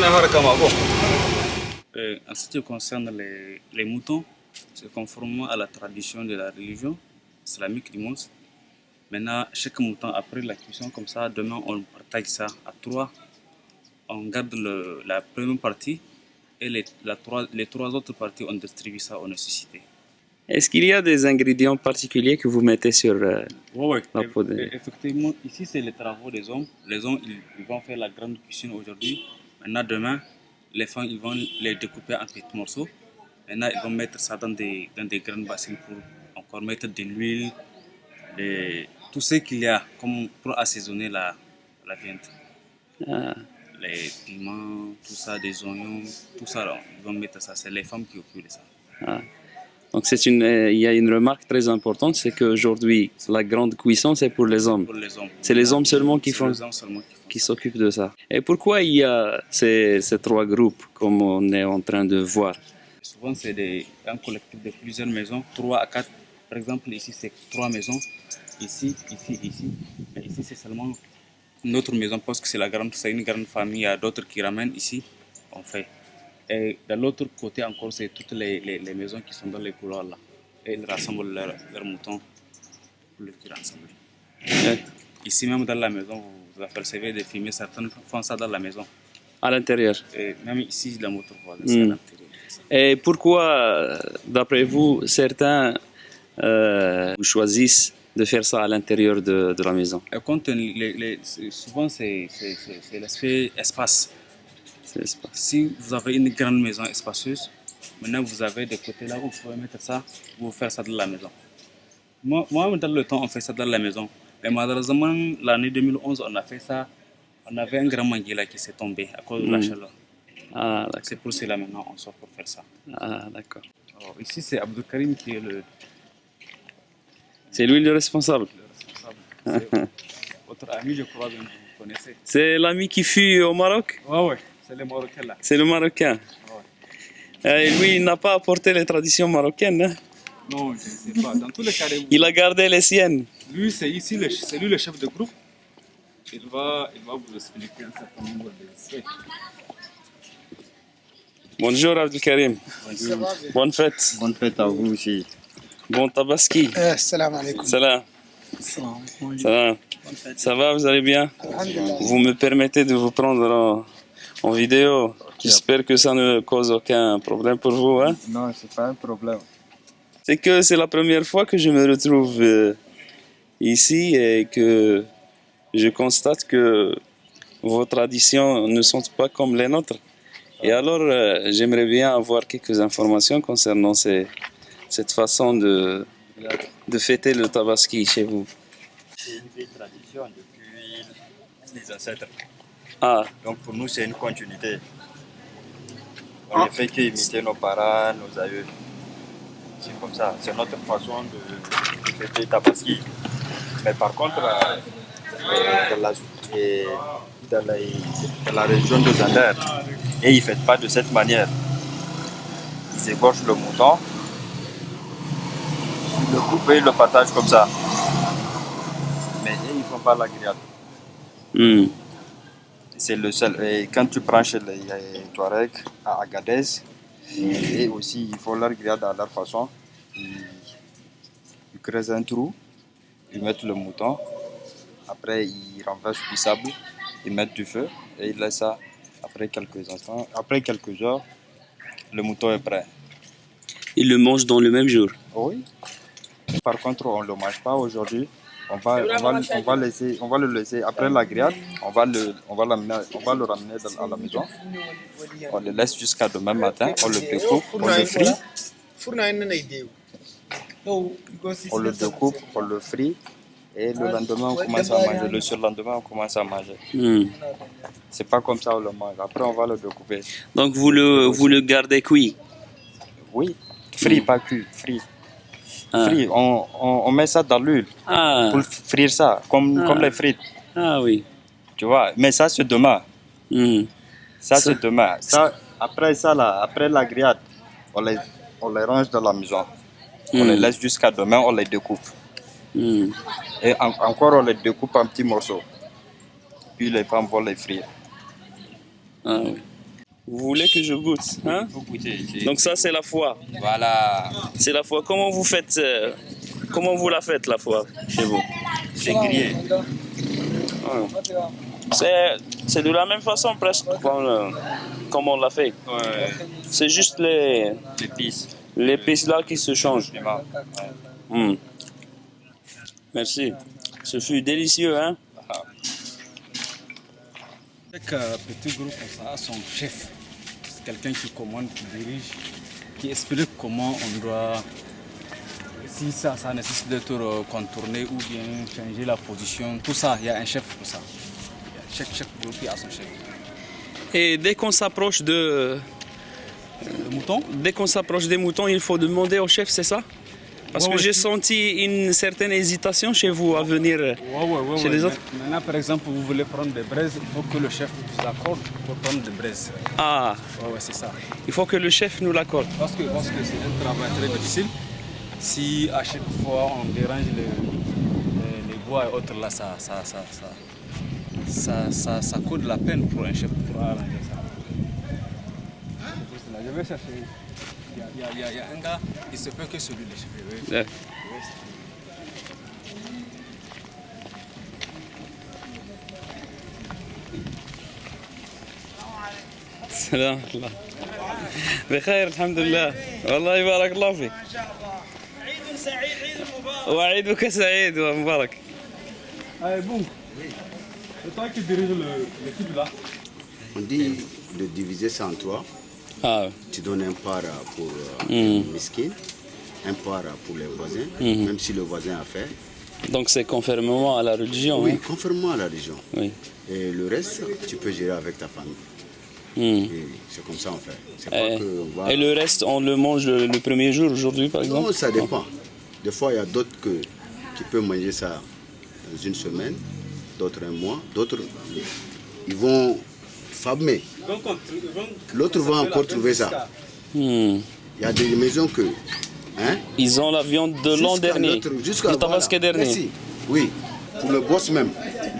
En ce qui concerne les moutons, c'est conformément à la tradition de la religion islamique du monde. Maintenant, chaque mouton, après la cuisson, comme ça, demain, on partage ça à trois. On garde la première partie et les trois autres parties, on distribue ça aux nécessités. Est-ce qu'il y a des ingrédients particuliers que vous mettez sur Oui, la peau effectivement, ici, c'est les travaux des hommes. Les hommes, ils vont faire la grande cuisine aujourd'hui. Maintenant, demain, les femmes, ils vont les découper en petits morceaux. Maintenant, ils vont mettre ça dans des grandes bassines pour encore mettre de l'huile, tout ce qu'il y a comme pour assaisonner la viande. Ah. Les piments, tout ça, des oignons, tout ça, là, ils vont mettre ça. C'est les femmes qui occupent de ça. Ah. Donc il y a une remarque très importante, c'est qu'aujourd'hui, la grande cuisson, c'est pour les hommes. Pour les hommes. C'est les hommes seulement qui s'occupent de ça. Et pourquoi il y a ces trois groupes, comme on est en train de voir? Souvent, c'est un collectif de plusieurs maisons, 3 à 4. Par exemple, ici, c'est 3 maisons. Ici. Mais ici, c'est seulement notre maison parce que c'est une grande famille. Il y a d'autres qui ramènent ici. On fait. Et de l'autre côté encore, c'est toutes les maisons qui sont dans les couloirs là. Et ils rassemblent leurs moutons pour le cuire ensemble. Ouais. Ici même dans la maison, vous apercevez des fumiers, certaines font ça dans la maison. À l'intérieur. Et même ici, la moto voisine, c'est à l'intérieur. Et pourquoi, d'après vous, certains choisissent de faire ça à l'intérieur de la maison? Souvent, c'est l'aspect espace. Si vous avez une grande maison spacieuse, maintenant vous avez des côtés là où vous pouvez mettre ça, vous faire ça dans la maison. Moi, dans le temps, on fait ça dans la maison. Mais malheureusement, l'année 2011, on a fait ça. On avait un grand manguier là qui s'est tombé à cause de la chaleur. Ah, c'est pour cela maintenant on sort pour faire ça. Ah, d'accord. Alors, ici, c'est Abdou Karim qui est C'est lui le responsable. C'est votre ami, je crois que vous connaissez. C'est l'ami qui fut au Maroc? Oui, c'est le Marocain là. C'est le Marocain. Et lui, il n'a pas apporté les traditions marocaines. Hein? Non, je ne sais pas. Dans tous les cas, il a gardé les siennes. Lui, c'est lui le chef de groupe. Il va vous expliquer un certain nombre de faits. Bonjour Abdel Karim. Bonjour. Bonne fête. Bonne fête à vous aussi. Bon tabaski. Salam alaikum. Salam. Salam. Ça va, vous allez bien? Vous me permettez de vous prendre en vidéo. J'espère que ça ne cause aucun problème pour vous. Hein? Non, c'est pas un problème. C'est que c'est la première fois que je me retrouve ici et que je constate que vos traditions ne sont pas comme les nôtres. Et alors, j'aimerais bien avoir quelques informations concernant cette façon de fêter le tabaski chez vous. C'est une vieille tradition depuis les ancêtres. Ah. Donc pour nous, c'est une continuité. On ne fait qu'imiter nos parents, nos aïeux. C'est comme ça. C'est notre façon de fêter tabaski. Mais par contre, dans la région de Zander, et ils ne fêtent pas de cette manière. Ils égorgent le mouton, ils le coupent et ils le partagent comme ça. Mais ils ne font pas la grillade. C'est le seul. Et quand tu prends chez les Touaregs à Agadez, et aussi ils font leur grillade à leur façon. Ils creusent un trou, ils mettent le mouton, après ils renversent du sable, ils mettent du feu et ils laissent ça. Après quelques instants, après quelques heures, le mouton est prêt. Ils le mangent dans le même jour? Oui. Par contre, on ne le mange pas aujourd'hui. On va le laisser après la grillade. On va le ramener à la maison. On le laisse jusqu'à demain matin. On le découpe, on le frit. On le découpe, on le frit. Et le lendemain, on commence à manger. Le surlendemain, on commence à manger. C'est pas comme ça on le mange. Après, on va le découper. Donc, vous le gardez cuit? Oui. Frit, pas cuit. Frit. Frit. On met ça dans l'huile pour frire ça, comme les frites. Ah oui. Tu vois, mais ça, c'est demain. Ça, c'est demain. Ça, après la grillade, on les range dans la maison. On les laisse jusqu'à demain, on les découpe. Et encore, on les découpe en petits morceaux. Puis les femmes vont les frire. Ah oui. Vous voulez que je goûte, hein? Il faut goûter. Donc ça, c'est la foie. Voilà. C'est la foie. Comment vous faites, comment vous la faites, la foie, chez vous? C'est grillé. C'est de la même façon presque comme on l'a fait. Ouais. C'est juste L'épice. l'épice là qui se change. Ouais. Merci. Ce fut délicieux, hein? Chaque petit groupe comme ça a son chef. C'est quelqu'un qui commande, qui dirige, qui explique comment on doit. Si ça nécessite d'être contourné ou bien changer la position, tout ça, il y a un chef pour ça. Chaque groupe a son chef. Et dès qu'on s'approche Le mouton? dès qu'on s'approche des moutons, il faut demander au chef, c'est ça? Parce que j'ai senti une certaine hésitation chez vous à venir chez les autres. Maintenant, par exemple, vous voulez prendre des braises, il faut que le chef vous accorde pour prendre des braises. Ah, Ouais, c'est ça. il faut que le chef nous l'accorde. Parce que c'est un travail très difficile. Si à chaque fois on dérange les bois et autres, là, ça coûte de la peine pour un chef pour arranger ça. Je vais chercher. Il y a un gars, il se peut que celui le chef. Ouais. سلام الله بخير الحمد لله والله يبارك الله فيك ما شاء الله. عيد سعيد، عيد مبارك. وعيدك سعيد ومبارك. Allez, bon. C'est toi qui dirige l'équipe là. On dit de diviser ça en trois. Ah, Tu donnes un part pour les miskin, un part pour les voisins, même si le voisin a fait. donc c'est conformément à la religion. Oui, Hein? conformément à la religion. Oui. Et le reste, tu peux gérer avec ta famille. Hmm. Et c'est comme ça on fait. C'est pas que on va... Et le reste, on le mange le premier jour, aujourd'hui par exemple? Non, ça dépend. Des fois, il y a d'autres qui peuvent manger ça dans une semaine, d'autres un mois, d'autres, ils vont famer. L'autre va encore trouver ça. Hmm. Il y a des maisons que... Hein, Ils ont la viande de l'an jusqu'à dernier, notre- jusqu'à- du Tabaski voilà. dernier. Merci. Oui, pour le boss même.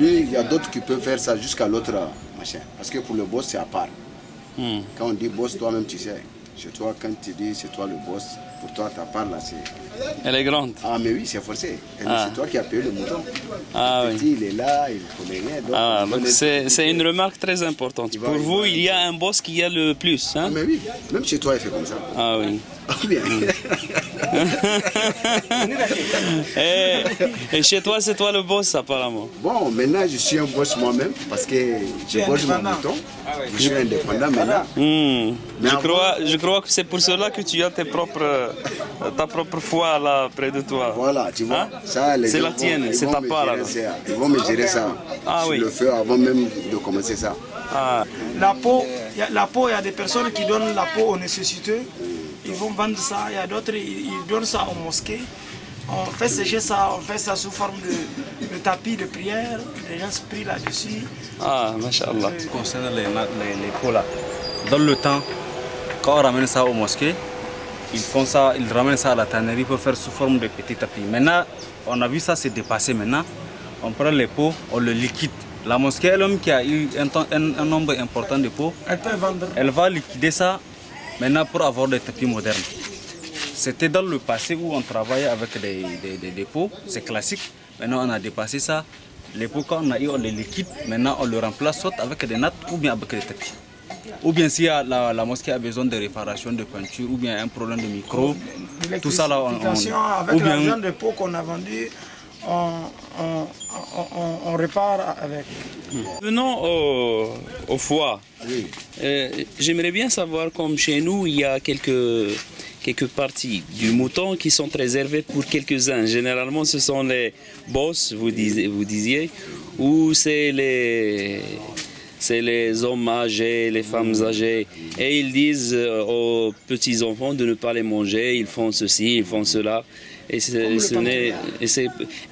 Lui, il y a d'autres qui peuvent faire ça jusqu'à l'autre machin. Parce que pour le boss, c'est à part. Hmm. Quand on dit boss, toi-même, tu sais. Chez toi, quand tu dis c'est toi le boss, pour toi, ta part là, c'est... Elle est grande. Ah, mais oui, c'est forcé. Ah. C'est toi qui as payé le mouton. Ah Le oui. petit, il est là, il ne connaît rien. Donc, Ah, il donc connaît- c'est une remarque très importante. Il va- Pour il vous, va- il y a un boss qui a le plus. Ah, Hein? mais oui, même chez toi, il fait comme ça. Ah oui. Ah, bien. Et chez toi, c'est toi le boss apparemment. Bon, maintenant, je suis un boss moi-même parce que je bosse mon mouton. Je suis indépendant maintenant. Hmm. Mais Je crois que c'est pour cela que tu as ta propre foi là près de toi. Voilà, tu vois. Hein? Ça, les C'est gens la tienne, ils c'est vont ta me part, gérer alors. ça. Ils vont me gérer ça Ah sur oui. le feu avant même de commencer ça. Ah. La peau, il y a des personnes qui donnent la peau aux nécessiteux. Ils vont vendre ça. Il y a d'autres, ils donnent ça aux mosquées. On fait sécher ça, on fait ça sous forme de tapis de prière. Les gens se prient là-dessus. Ah, mashallah. Concernant les pots là, dans le temps, quand on ramène ça aux mosquées, ils font ça, ils ramènent ça à la tannerie pour faire sous forme de petits tapis. Maintenant, on a vu ça s'est dépassé maintenant. On prend les pots, on le liquide. La mosquée elle-même qui a eu un nombre important de pots, Elles peuvent vendre. elle va liquider ça maintenant pour avoir des tapis modernes. C'était dans le passé où on travaillait avec des pots, c'est classique. Maintenant on a dépassé ça. Les pots quand on a eu, on les liquide. Maintenant on le remplace soit avec des nattes ou bien avec des tapis. Ou bien si la mosquée a besoin de réparation de peinture ou bien un problème de micro, tout ça là Avec ou bien l'argent de peau qu'on a vendu, on répare avec. Venons au foie. Oui. J'aimerais bien savoir, comme chez nous, il y a quelques parties du mouton qui sont réservées pour quelques-uns. Généralement, ce sont les boss, vous disiez, ou c'est les hommes âgés, les femmes âgées. Et ils disent aux petits-enfants de ne pas les manger, ils font ceci, ils font cela. Et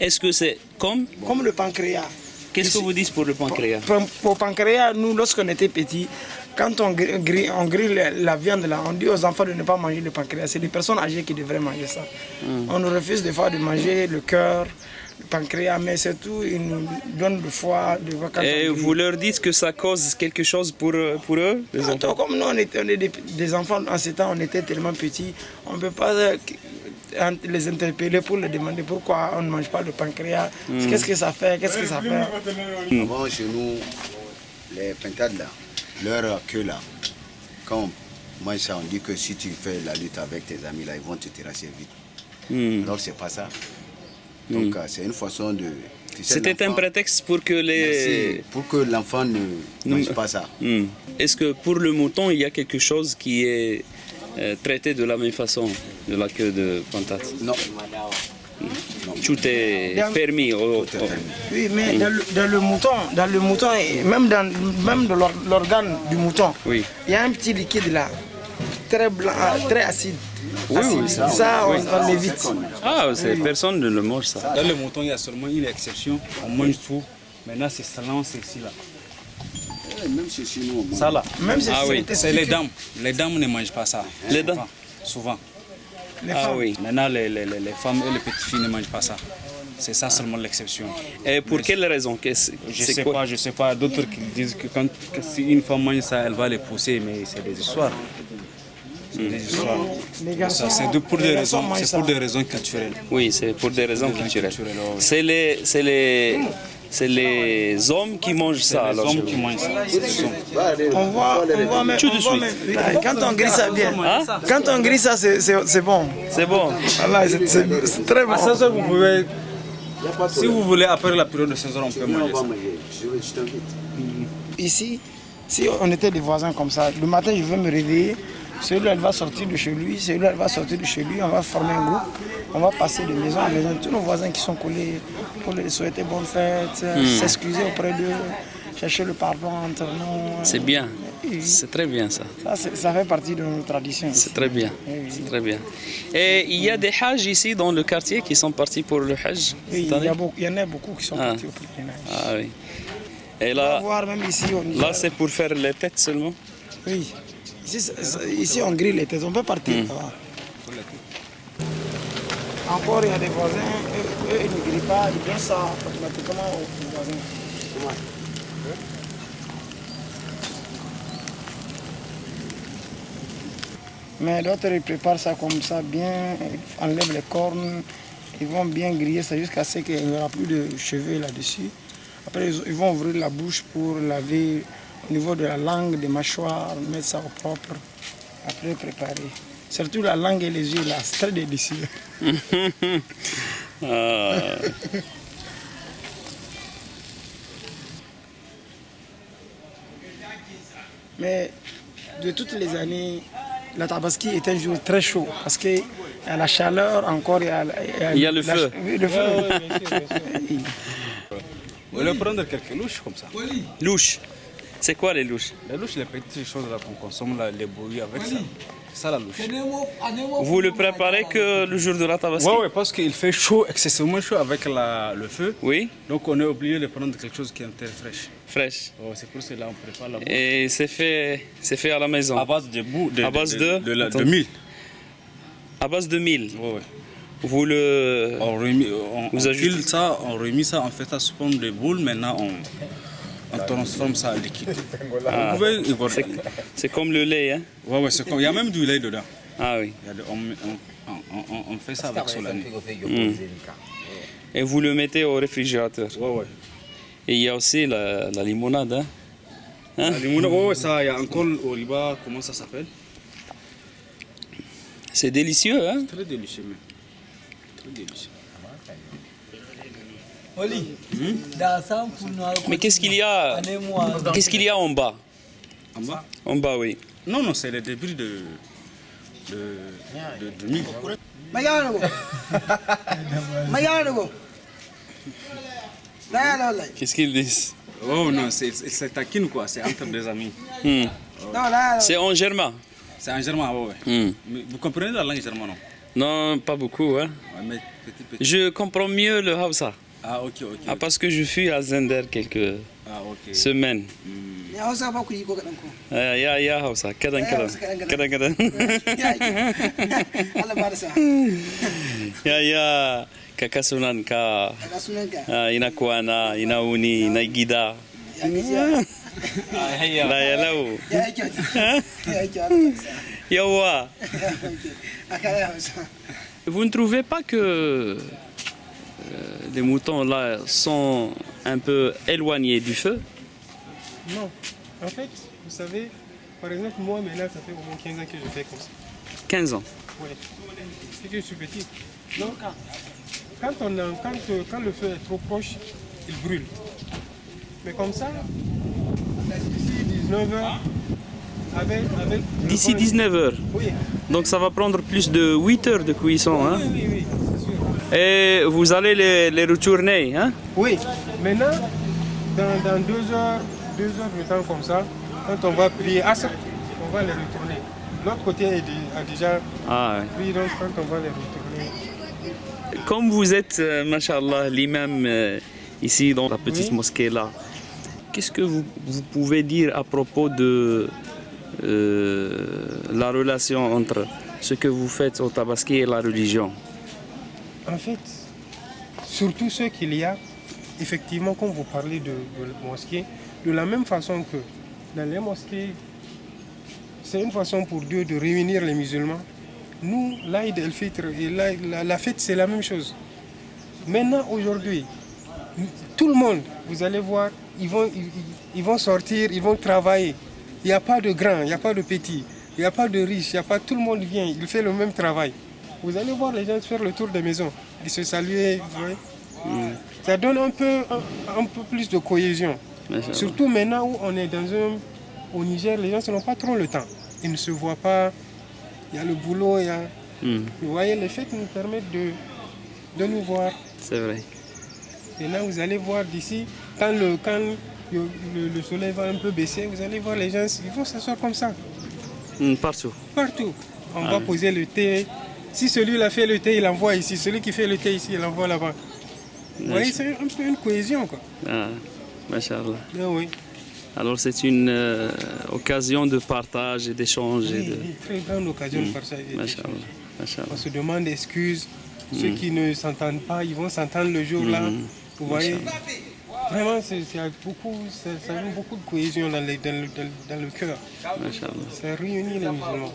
est-ce que c'est comme... Comme le pancréas. Qu'est-ce que vous dites pour le pancréas? Pour le pancréas, nous, lorsqu'on était petits, quand on grille la viande, là, on dit aux enfants de ne pas manger le pancréas. C'est les personnes âgées qui devraient manger ça. On nous refuse des fois de manger le cœur, le pancréas, mais surtout ils nous donnent de foie, de vacances. Et vous leur dites que ça cause quelque chose pour eux, les enfants? Comme nous, on est des enfants, en ce temps, on était tellement petits, on ne peut pas les interpeller pour leur demander pourquoi on ne mange pas le pancréas, qu'est-ce que ça fait, qu'est-ce que ça fait. Avant, chez nous, les pintades là, leur queue là, quand on mange ça, on dit que si tu fais la lutte avec tes amis là, ils vont te terrasser vite. Alors c'est pas ça. Donc c'est une façon de... C'était un prétexte pour que pour que l'enfant ne mange pas ça. Est-ce que pour le mouton, il y a quelque chose qui est traité de la même façon, de la queue de patate? Non. Tout est permis. Oui, mais dans le mouton, et même dans l'organe du mouton, Oui. il y a un petit liquide là, très blanc, très acide. Oui, oui, ça on l'évite. Ah, personne ne le mange ça. Dans le mouton, il y a seulement une exception. On mange tout. Maintenant, c'est salant, c'est ici là. Même chez nous, on mange. Ça là. Même si C'est les dames. Les dames ne mangent pas ça. Les dames? Souvent. Ah oui. Maintenant, les femmes et les petites filles ne mangent pas ça. C'est ça seulement l'exception. Et pour quelle raison? Je sais pas. D'autres qui disent que si une femme mange ça, elle va les pousser, mais c'est des histoires. C'est des histoires. C'est pour des raisons culturelles. Oui, c'est pour des raisons culturelles. Ouais. C'est les hommes qui mangent ça. Les hommes qui mangent ça. On voit même, quand on grille ça bien, quand on grille ça, c'est bon. C'est bon. Voilà, c'est très bon. À 16 heures, vous pouvez, si vous voulez, après la période de 16 heures, on peut manger ça. Je t'invite. Ici, si on était des voisins comme ça, le matin je vais me réveiller, celui-là elle va sortir de chez lui, celui-là elle va sortir de chez lui, on va former un groupe, on va passer de maison en maison, tous nos voisins qui sont collés pour les souhaiter bonne fête, s'excuser auprès d'eux, chercher le pardon entre nous. C'est bien. C'est très bien ça. Ça fait partie de nos traditions. C'est très bien. C'est très bien. Et il y a des hajj ici dans le quartier qui sont partis pour le hajj? Oui, il y en a beaucoup qui sont partis au pèlerinage. Ah oui. Et là, Même ici, c'est pour faire les têtes seulement? Oui. Ici, on grille les têtes, on peut partir. Encore, il y a des voisins, eux ils ne grillent pas, ils donnent ça automatiquement aux voisins. Mais d'autres, ils préparent ça comme ça, bien, ils enlèvent les cornes, ils vont bien griller ça jusqu'à ce qu'il n'y aura plus de cheveux là-dessus. Après, ils vont ouvrir la bouche pour laver au niveau de la langue, des mâchoires, mettre ça au propre, après préparer. Surtout la langue et les yeux, là, c'est très délicieux. Mais de toutes les années, la Tabaski est un jour très chaud parce qu'il y a la chaleur, encore il y a le feu. Le feu. Vous voulez prendre quelques louches comme ça? Louche. C'est quoi les louches? Les louches, les petites choses là qu'on consomme, là, les bouillies avec ça. C'est ça la louche. Vous le préparez que le jour de la Tabaski? Oui, parce qu'il fait chaud, excessivement chaud avec le feu. Oui. Donc on est obligé de prendre quelque chose qui est très fraîche. Fraîche. Oh, c'est pour cela qu'on prépare la boue. Et c'est fait à la maison? À base de boue, à base de mil. À base de mil? Oui, oui. Vous le... On ajoute ça, on remet ça, on fait ça sous forme de boule, maintenant on transforme ça en liquide. Ah, Vous pouvez égorger. C'est comme le lait, hein? Oui, ouais, il y a même du lait dedans. Ah oui. On fait ça avec Solani. Et vous le mettez au réfrigérateur? Oui, oui. Et il y a aussi la limonade, hein? La limonade, oui, ça, il y a encore au Liban, comment ça s'appelle? C'est délicieux, hein? Très délicieux, même. Très délicieux. Mais qu'est-ce qu'il y a? Qu'est-ce qu'il y a en bas? En bas? En bas, oui. Non, c'est les débris de mil. Qu'est-ce qu'ils disent? Oh non, c'est taquine quoi, c'est entre des amis. C'est en germain? C'est en germain, oui. Mais vous comprenez la langue germaine, non? Non, pas beaucoup, hein? Ouais, mais petit. Je comprends mieux le Hausa. Ah, ok. Ah, parce que je suis à Zender quelques semaines. Ya Hausa, kadan. Ya Kakasunan ka. Inakuana, inauni, inaigida. La yalau. Yawa. Vous ne trouvez pas que les moutons là sont un peu éloignés du feu? Non. En fait, vous savez, par exemple, moi maintenant, ça fait au moins 15 ans que je fais comme ça. 15 ans. Oui. C'est que je suis petit. Donc, quand le feu est trop proche, il brûle. Mais comme ça, d'ici 19h, avec D'ici 19h. Oui. Donc ça va prendre plus de 8 heures de cuisson. Hein? Oui, c'est sûr. Et vous allez les retourner, hein? Oui. Maintenant, dans 2 heures de temps comme ça, quand on va prier Asr, on va les retourner. L'autre côté a déjà pris, donc quand on va les retourner. Comme vous êtes, machallah, l'imam ici dans la petite mosquée là, qu'est-ce que vous pouvez dire à propos de la relation entre ce que vous faites au Tabaski et la religion? En fait, surtout ce qu'il y a, effectivement, comme vous parlez de mosquée, de la même façon que dans les mosquées, c'est une façon pour Dieu de réunir les musulmans. Nous, l'Aïd el-Fitr et la fête, c'est la même chose. Maintenant, aujourd'hui, tout le monde, vous allez voir, ils vont sortir, ils vont travailler. Il n'y a pas de grand, il n'y a pas de petit, il n'y a pas de riche, tout le monde vient, il fait le même travail. Vous allez voir les gens faire le tour des maisons, ils se saluent, vous voyez. Ça donne un peu plus de cohésion. Surtout maintenant où on est au Niger, les gens n'ont pas trop le temps. Ils ne se voient pas, il y a le boulot, vous voyez, les fêtes nous permettent de nous voir. C'est vrai. Maintenant, vous allez voir d'ici, quand le soleil va un peu baisser, vous allez voir les gens, ils vont s'asseoir comme ça. Partout. Partout. On va poser le thé. Si celui-là fait le thé, il envoie ici. Celui qui fait le thé ici, il envoie là-bas. Vous voyez, c'est un peu une cohésion, quoi. Machallah. Oui. Alors c'est une occasion de partage et d'échange. Une très grande occasion de partage et d'échange. Machallah. On se demande excuses. Ceux qui ne s'entendent pas, ils vont s'entendre le jour-là. Vous voyez, vraiment, ça donne beaucoup de cohésion dans le cœur. Ça réunit les musulmans.